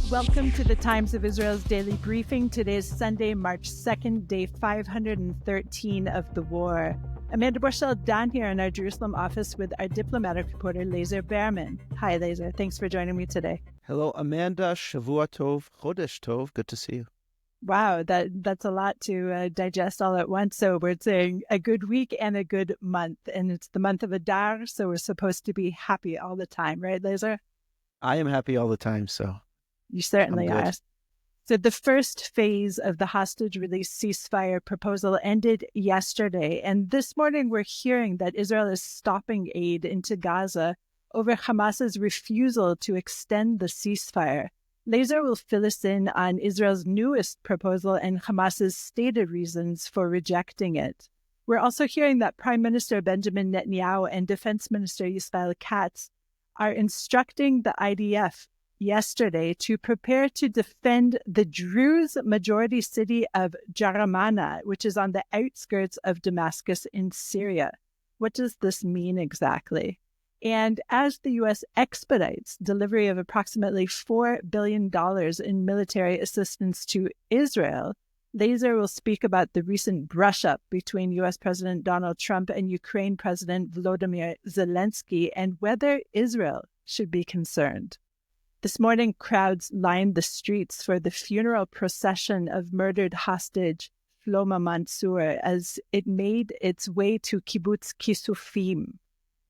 Welcome to the Times of Israel's daily briefing. Today is Sunday, March 2nd, day 513 of the war. Amanda Borschel-Dan here in our Jerusalem office with our diplomatic reporter, Lazar Berman. Hi, Lazar. Thanks for joining me today. Hello, Amanda. Shavua Tov, Chodesh Tov. Good to see you. Wow, that's a lot to digest all at once. So we're saying a good week and a good month. And it's the month of Adar, so we're supposed to be happy all the time, right, Lazar? I am happy all the time, so you certainly are. So the first phase of the hostage release ceasefire proposal ended yesterday. And this morning we're hearing that Israel is stopping aid into Gaza over Hamas's refusal to extend the ceasefire. Lazar will fill us in on Israel's newest proposal and Hamas's stated reasons for rejecting it. We're also hearing that Prime Minister Benjamin Netanyahu and Defense Minister Israel Katz are instructing the IDF yesterday to prepare to defend the Druze majority city of Jaramana, which is on the outskirts of Damascus in Syria. What does this mean exactly? And as the U.S. expedites delivery of approximately $4 billion in military assistance to Israel, Lazar will speak about the recent brush-up between U.S. President Donald Trump and Ukraine President Volodymyr Zelensky and whether Israel should be concerned. This morning, crowds lined the streets for the funeral procession of murdered hostage Shlomo Mansour as it made its way to Kibbutz Kisufim.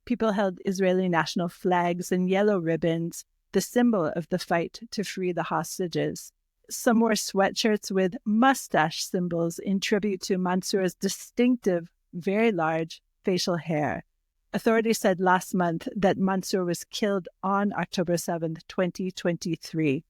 People held Israeli national flags and yellow ribbons, the symbol of the fight to free the hostages. Some wore sweatshirts with mustache symbols in tribute to Mansour's distinctive, very large facial hair. Authorities said last month that Mansour was killed on October 7th, 2023.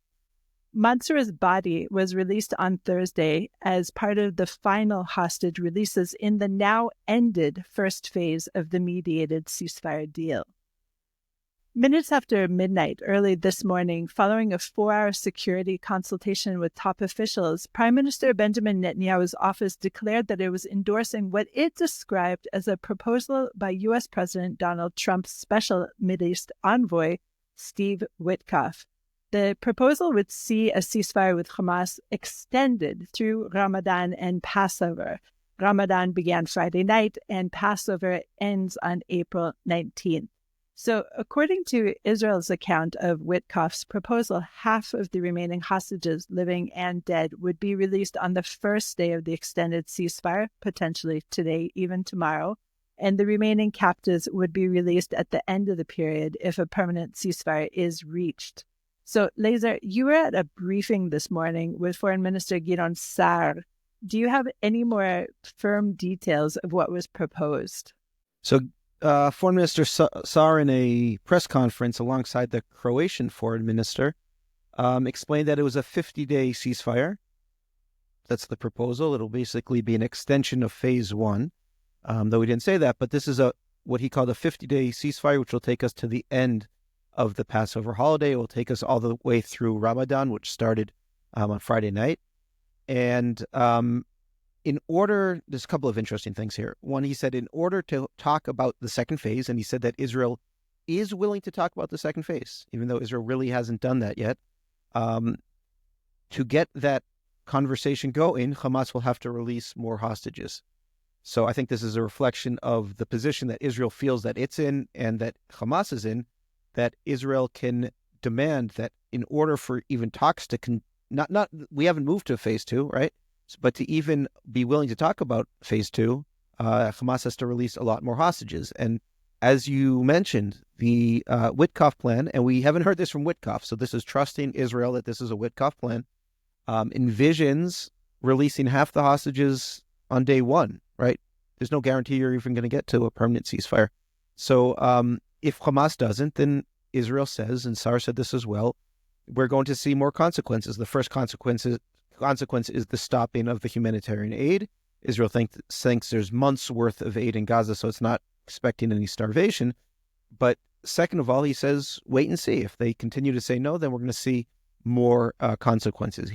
Mansour's body was released on Thursday as part of the final hostage releases in the now ended first phase of the mediated ceasefire deal. Minutes after midnight early this morning, following a 4-hour security consultation with top officials, Prime Minister Benjamin Netanyahu's office declared that it was endorsing what it described as a proposal by U.S. President Donald Trump's special Middle East envoy, Steve Witkoff. The proposal would see a ceasefire with Hamas extended through Ramadan and Passover. Ramadan began Friday night and Passover ends on April 19th. So according to Israel's account of Witkoff's proposal, half of the remaining hostages, living and dead, would be released on the first day of the extended ceasefire, potentially today, even tomorrow, and the remaining captives would be released at the end of the period if a permanent ceasefire is reached. So, Lazar, you were at a briefing this morning with Foreign Minister Gideon Sa'ar. Do you have any more firm details of what was proposed? So, Foreign Minister Sa'ar, in a press conference alongside the Croatian foreign minister, explained that it was a 50-day ceasefire. That's the proposal. It'll basically be an extension of phase one, though he didn't say that. But this is what he called a 50-day ceasefire, which will take us to the end of the Passover holiday. It will take us all the way through Ramadan, which started on Friday night. And there's a couple of interesting things here. One, he said in order to talk about the second phase, and he said that Israel is willing to talk about the second phase, even though Israel really hasn't done that yet. To get that conversation going, Hamas will have to release more hostages. So I think this is a reflection of the position that Israel feels that it's in and that Hamas is in, that Israel can demand that in order for even talks to we haven't moved to phase two, right? But to even be willing to talk about phase two, Hamas has to release a lot more hostages. And as you mentioned, the Witkoff plan, and we haven't heard this from Witkoff, so this is trusting Israel that this is a Witkoff plan, envisions releasing half the hostages on day one, right? There's no guarantee you're even going to get to a permanent ceasefire. So if Hamas doesn't, then Israel says, and Sa'ar said this as well, we're going to see more consequences. The first consequence is the stopping of the humanitarian aid. Israel thinks there's months' worth of aid in Gaza, so it's not expecting any starvation. But second of all, he says, wait and see. If they continue to say no, then we're going to see more consequences.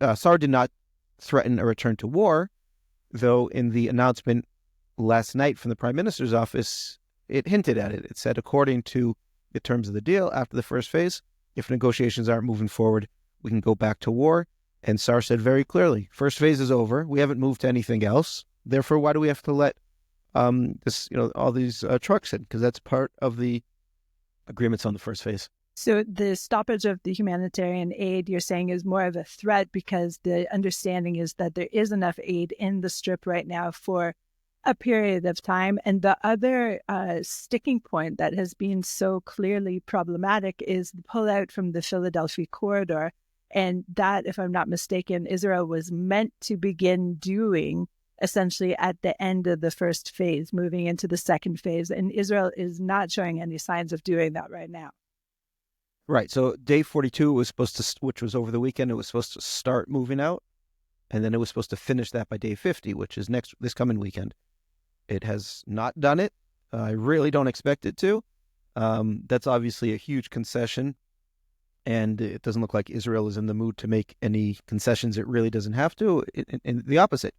Sa'ar did not threaten a return to war, though in the announcement last night from the Prime Minister's office, it hinted at it. It said, according to the terms of the deal, after the first phase, if negotiations aren't moving forward, we can go back to war. And Sar said very clearly, first phase is over. We haven't moved to anything else. Therefore, why do we have to let all these trucks in? Because that's part of the agreements on the first phase. So the stoppage of the humanitarian aid, you're saying, is more of a threat because the understanding is that there is enough aid in the Strip right now for a period of time. And the other sticking point that has been so clearly problematic is the pullout from the Philadelphia corridor. And that, if I'm not mistaken, Israel was meant to begin doing essentially at the end of the first phase, moving into the second phase. And Israel is not showing any signs of doing that right now. Right. So day 42 was supposed to, which was over the weekend, it was supposed to start moving out. And then it was supposed to finish that by day 50, which is this coming weekend. It has not done it. I really don't expect it to. That's obviously a huge concession. And it doesn't look like Israel is in the mood to make any concessions. It really doesn't have to. And the opposite.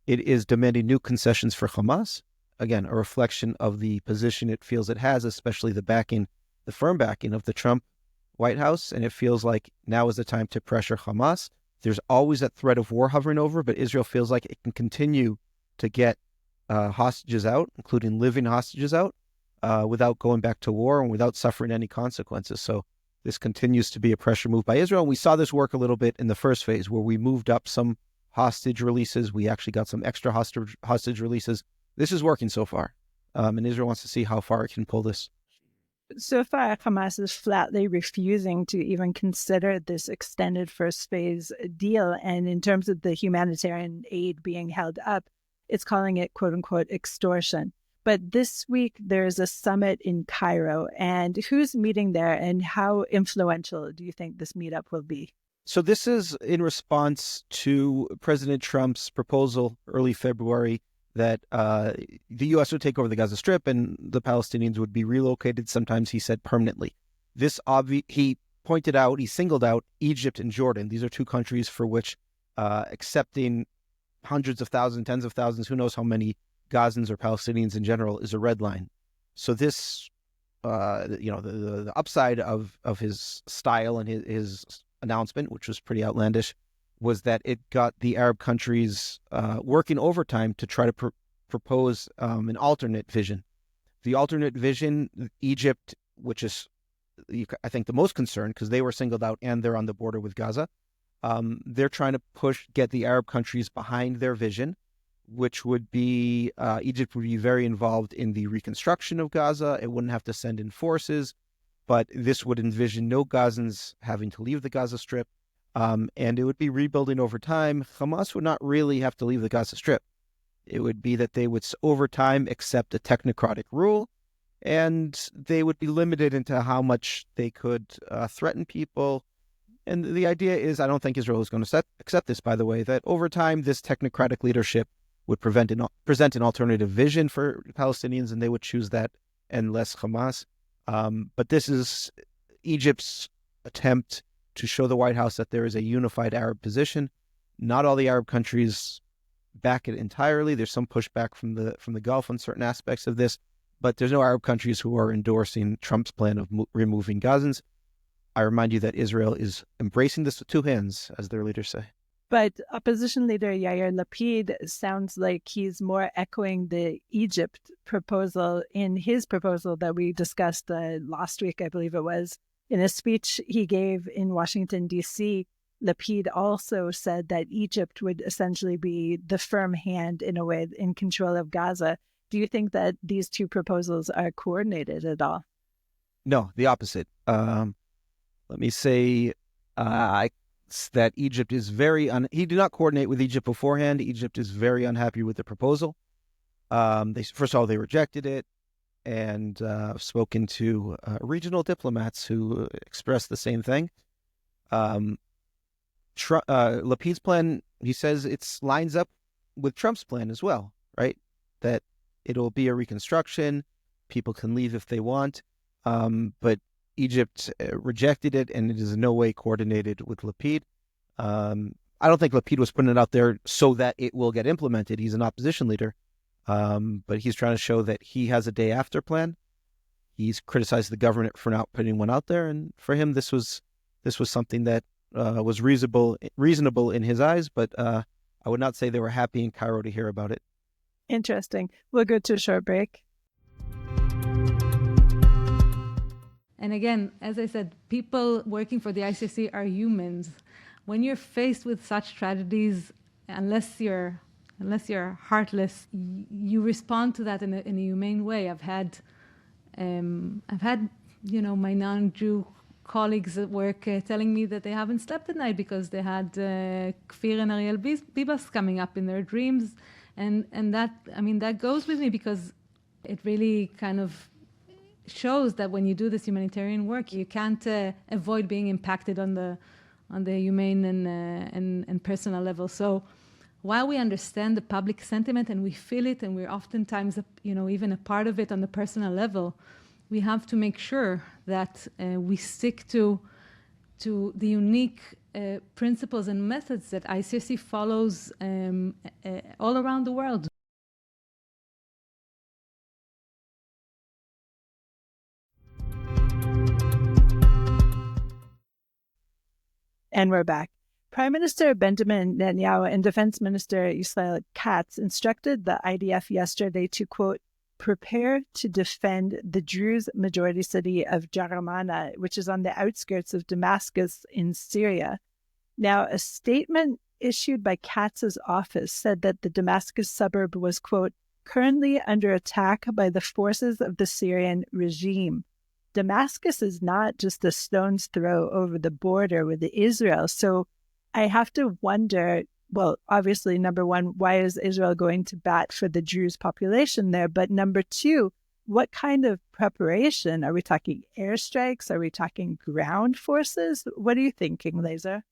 It is demanding new concessions for Hamas. Again, a reflection of the position it feels it has, especially the firm backing of the Trump White House. And it feels like now is the time to pressure Hamas. There's always that threat of war hovering over, but Israel feels like it can continue to get hostages out, including living hostages out, without going back to war and without suffering any consequences. So this continues to be a pressure move by Israel. We saw this work a little bit in the first phase where we moved up some hostage releases. We actually got some extra hostage releases. This is working so far. And Israel wants to see how far it can pull this. So far, Hamas is flatly refusing to even consider this extended first phase deal. And in terms of the humanitarian aid being held up, it's calling it, quote unquote, extortion. But this week, there's a summit in Cairo. And who's meeting there and how influential do you think this meetup will be? So this is in response to President Trump's proposal early February that the U.S. would take over the Gaza Strip and the Palestinians would be relocated, sometimes he said permanently. He singled out Egypt and Jordan. These are two countries for which accepting hundreds of thousands, tens of thousands, who knows how many Gazans or Palestinians in general is a red line. So this, the upside of his style and his announcement, which was pretty outlandish, was that it got the Arab countries working overtime to try to propose an alternate vision. The alternate vision, Egypt, which is, I think, the most concerned because they were singled out and they're on the border with Gaza. They're trying to get the Arab countries behind their vision, which would be Egypt would be very involved in the reconstruction of Gaza. It wouldn't have to send in forces, but this would envision no Gazans having to leave the Gaza Strip. And it would be rebuilding over time. Hamas would not really have to leave the Gaza Strip. It would be that they would, over time, accept a technocratic rule, and they would be limited into how much they could threaten people. And the idea is, I don't think Israel is going to accept this, by the way, that over time, this technocratic leadership would present an alternative vision for Palestinians, and they would choose that and less Hamas. But this is Egypt's attempt to show the White House that there is a unified Arab position. Not all the Arab countries back it entirely. There's some pushback from the Gulf on certain aspects of this, but there's no Arab countries who are endorsing Trump's plan of removing Gazans. I remind you that Israel is embracing this with two hands, as their leaders say. But opposition leader Yair Lapid sounds like he's more echoing the Egypt proposal in his proposal that we discussed last week, I believe it was. In a speech he gave in Washington, D.C., Lapid also said that Egypt would essentially be the firm hand, in a way, in control of Gaza. Do you think that these two proposals are coordinated at all? No, the opposite. Let me say that Egypt is he did not coordinate with Egypt beforehand. Egypt is very unhappy with the proposal. First of all, they rejected it. And I've spoken to regional diplomats who expressed the same thing. Lapid's plan, he says, it lines up with Trump's plan as well, right? That it'll be a reconstruction, people can leave if they want, but Egypt rejected it, and it is in no way coordinated with Lapid. I don't think Lapid was putting it out there so that it will get implemented. He's an opposition leader. But he's trying to show that he has a day after plan. He's criticized the government for not putting one out there, and for him, this was something that was reasonable in his eyes. But I would not say they were happy in Cairo to hear about it. Interesting. We'll go to a short break. And again, as I said, people working for the ICC are humans. When you're faced with such tragedies, unless you're heartless, you respond to that in a humane way. I've had my non-Jew colleagues at work telling me that they haven't slept at night because they had Kfir and Ariel Bibas coming up in their dreams, and that goes with me because it really kind of shows that when you do this humanitarian work, you can't avoid being impacted on the humane and personal level. So while we understand the public sentiment and we feel it, and we're oftentimes even a part of it on the personal level, we have to make sure that we stick to the unique principles and methods that ICC follows all around the world. And we're back. Prime Minister Benjamin Netanyahu and Defense Minister Israel Katz instructed the IDF yesterday to, quote, prepare to defend the Druze majority city of Jaramana, which is on the outskirts of Damascus in Syria. Now, a statement issued by Katz's office said that the Damascus suburb was, quote, currently under attack by the forces of the Syrian regime. Damascus is not just a stone's throw over the border with Israel. So I have to wonder, well, obviously, number one, why is Israel going to bat for the Druze population there? But number two, what kind of preparation? Are we talking airstrikes? Are we talking ground forces? What are you thinking, Lazar?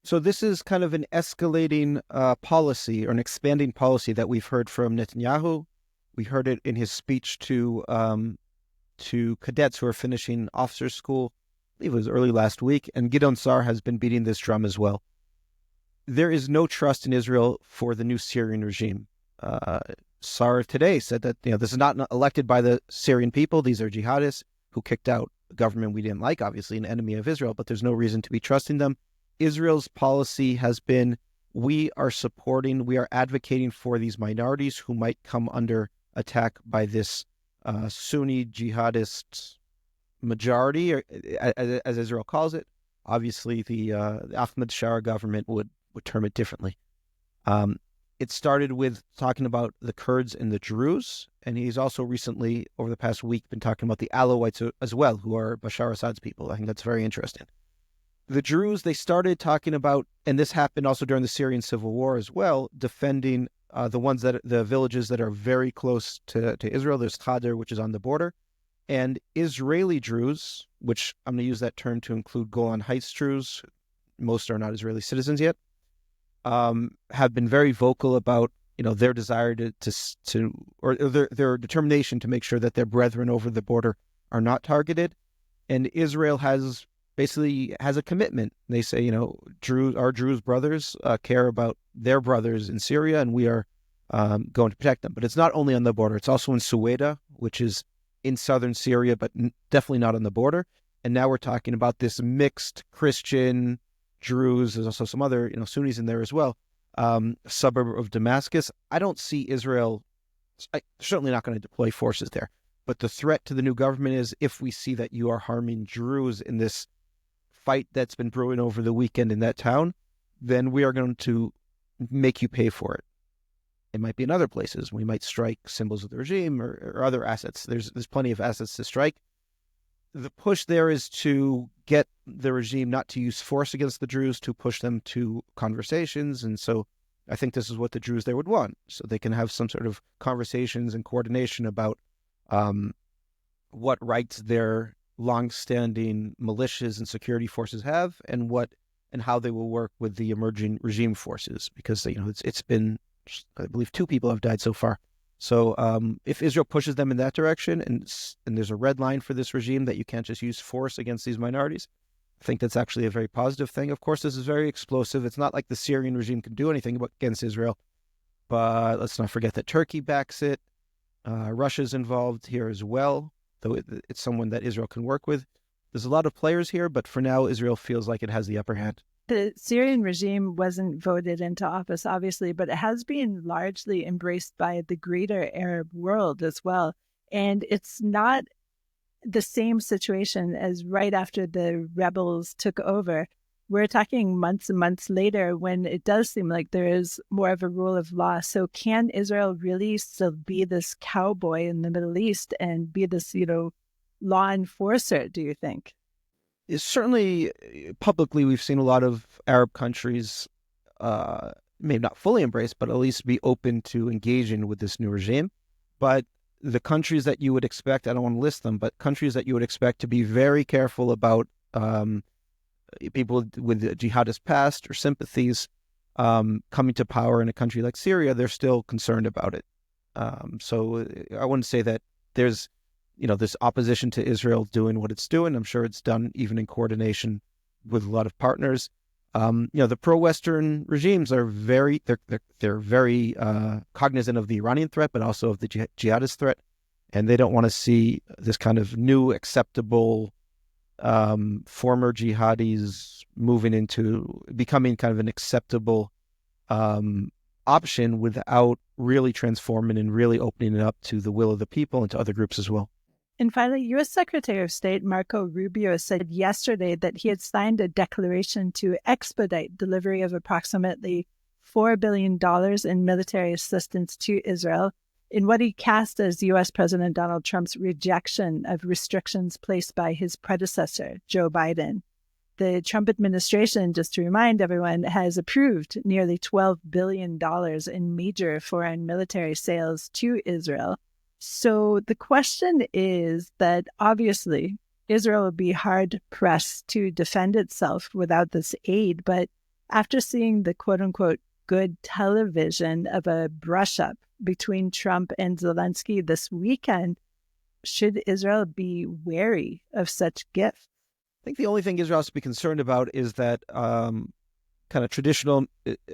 So this is kind of an escalating policy or an expanding policy that we've heard from Netanyahu. We heard it in his speech to cadets who are finishing officers' school. I believe it was early last week, and Gideon Sa'ar has been beating this drum as well. There is no trust in Israel for the new Syrian regime. Sa'ar today said that this is not elected by the Syrian people. These are jihadists who kicked out a government we didn't like, obviously an enemy of Israel, but there's no reason to be trusting them. Israel's policy has been, we are advocating for these minorities who might come under attack by this Sunni jihadist majority, or, as Israel calls it. Obviously, the Ahmed Shara government would term it differently. It started with talking about the Kurds and the Druze, and he's also recently, over the past week, been talking about the Alawites as well, who are Bashar Assad's people. I think that's very interesting. The Druze, they started talking about, and this happened also during the Syrian civil war as well, defending the villages that are very close to Israel. There's Khader, which is on the border, and Israeli Druze, which I'm going to use that term to include Golan Heights Druze. Most are not Israeli citizens yet. Have been very vocal about their desire or their determination to make sure that their brethren over the border are not targeted, and Israel has a commitment. They say, our Druze brothers care about their brothers in Syria, and we are going to protect them. But it's not only on the border; it's also in Suwaida, which is in southern Syria, but definitely not on the border. And now we're talking about this mixed Christian Druze. There's also some other, Sunnis in there as well. Suburb of Damascus. I don't see Israel certainly not going to deploy forces there. But the threat to the new government is, if we see that you are harming Druze in this fight that's been brewing over the weekend in that town, then we are going to make you pay for it. It might be in other places. We might strike symbols of the regime or other assets. There's plenty of assets to strike. The push there is to get the regime not to use force against the Druze, to push them to conversations. And so I think this is what the Druze there would want, so they can have some sort of conversations and coordination about what rights their long-standing militias and security forces have, and how they will work with the emerging regime forces, because it's been, I believe, 2 people have died so far. So if Israel pushes them in that direction, and there's a red line for this regime that you can't just use force against these minorities, I think that's actually a very positive thing. Of course, this is very explosive. It's not like the Syrian regime can do anything against Israel, but let's not forget that Turkey backs it. Russia's involved here as well. though it's someone that Israel can work with. There's a lot of players here, but for now, Israel feels like it has the upper hand. The Syrian regime wasn't voted into office, obviously, but it has been largely embraced by the greater Arab world as well. And it's not the same situation as right after the rebels took over. We're talking months and months later when it does seem like there is more of a rule of law. So can Israel really still be this cowboy in the Middle East and be this, law enforcer, do you think? Certainly, publicly, we've seen a lot of Arab countries, maybe not fully embrace, but at least be open to engaging with this new regime. But the countries that you would expect, I don't want to list them, but countries that you would expect to be very careful about people with jihadist past or sympathies coming to power in a country like Syria, they're still concerned about it. So I wouldn't say that there's this opposition to Israel doing what it's doing. I'm sure it's done even in coordination with a lot of partners. The pro-Western regimes are they're very cognizant of the Iranian threat, but also of the jihadist threat, and they don't want to see this kind of new acceptable former jihadis moving into becoming kind of an acceptable option without really transforming and really opening it up to the will of the people and to other groups as well. And finally, U.S. Secretary of State Marco Rubio said yesterday that he had signed a declaration to expedite delivery of approximately $4 billion in military assistance to Israel in what he cast as U.S. President Donald Trump's rejection of restrictions placed by his predecessor, Joe Biden. The Trump administration, just to remind everyone, has approved nearly $12 billion in major foreign military sales to Israel. So the question is that obviously Israel would be hard-pressed to defend itself without this aid. But after seeing the quote-unquote good television of a brush-up between Trump and Zelensky this weekend, should Israel be wary of such gifts? I think the only thing Israel has to be concerned about is that kind of traditional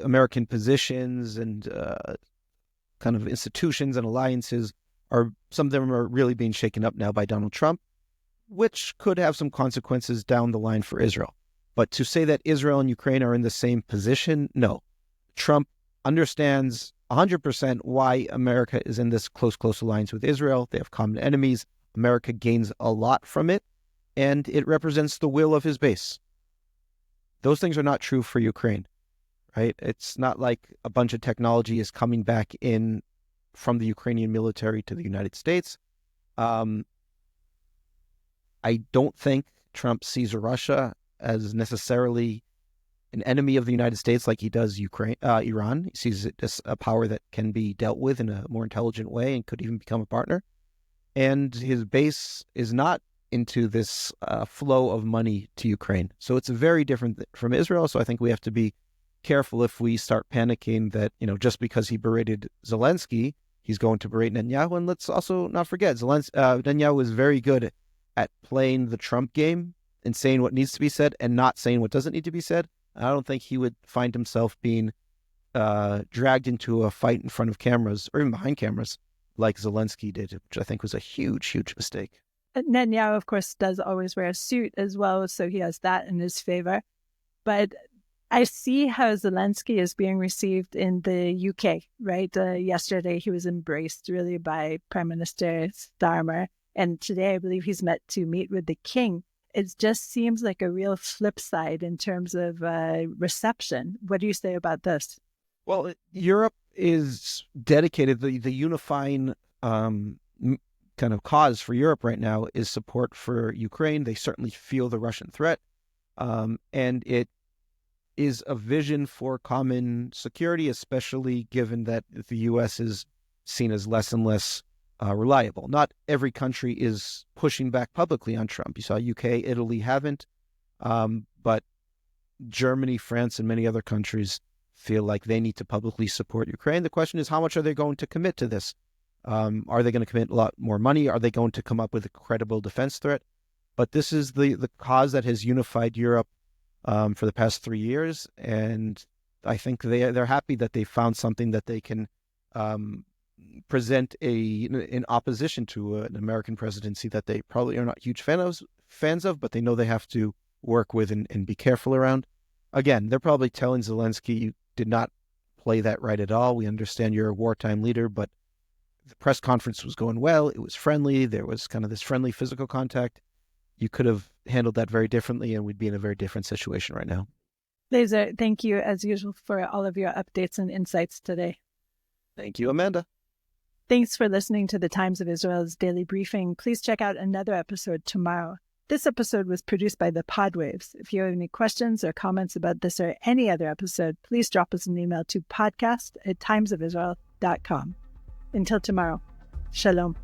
American positions and kind of institutions and alliances some of them are really being shaken up now by Donald Trump, which could have some consequences down the line for Israel. But to say that Israel and Ukraine are in the same position, no. Trump understands 100% why America is in this close alliance with Israel. They have common enemies. America gains a lot from it, and it represents the will of his base. Those things are not true for Ukraine, right? It's not like a bunch of technology is coming back in from the Ukrainian military to the United States. I don't think Trump sees Russia as necessarily an enemy of the United States like he does Iran. He sees it as a power that can be dealt with in a more intelligent way and could even become a partner. And his base is not into this flow of money to Ukraine. So it's very different from Israel. So I think we have to be careful if we start panicking that, just because he berated Zelensky, he's going to berate Netanyahu. And let's also not forget, Netanyahu is very good at playing the Trump game and saying what needs to be said and not saying what doesn't need to be said. I don't think he would find himself being dragged into a fight in front of cameras or even behind cameras like Zelensky did, which I think was a huge mistake. Netanyahu, of course, does always wear a suit as well, so he has that in his favor. But I see how Zelensky is being received in the UK, right? Yesterday, he was embraced really by Prime Minister Starmer. And today, I believe he's met to meet with the king. It just seems like a real flip side in terms of reception. What do you say about this? Well, Europe is dedicated, the unifying kind of cause for Europe right now is support for Ukraine. They certainly feel the Russian threat. And it is a vision for common security, especially given that the U.S. is seen as less and less reliable. Not every country is pushing back publicly on Trump. You saw UK, Italy haven't, but Germany, France, and many other countries feel like they need to publicly support Ukraine. The question is, how much are they going to commit to this? Are they going to commit a lot more money? Are they going to come up with a credible defense threat? But this is the cause that has unified Europe for the past 3 years, and I think they're happy that they found something that they can present in opposition to an American presidency that they probably are not huge fans of, but they know they have to work with and be careful around. Again, they're probably telling Zelensky, you did not play that right at all. We understand you're a wartime leader, but the press conference was going well. It was friendly. There was kind of this friendly physical contact. You could have handled that very differently, and we'd be in a very different situation right now. Lazar, thank you as usual for all of your updates and insights today. Thank you, Amanda. Thanks for listening to the Times of Israel's Daily Briefing. Please check out another episode tomorrow. This episode was produced by the Podwaves. If you have any questions or comments about this or any other episode, please drop us an email to podcast@timesofisrael.com. Until tomorrow, shalom.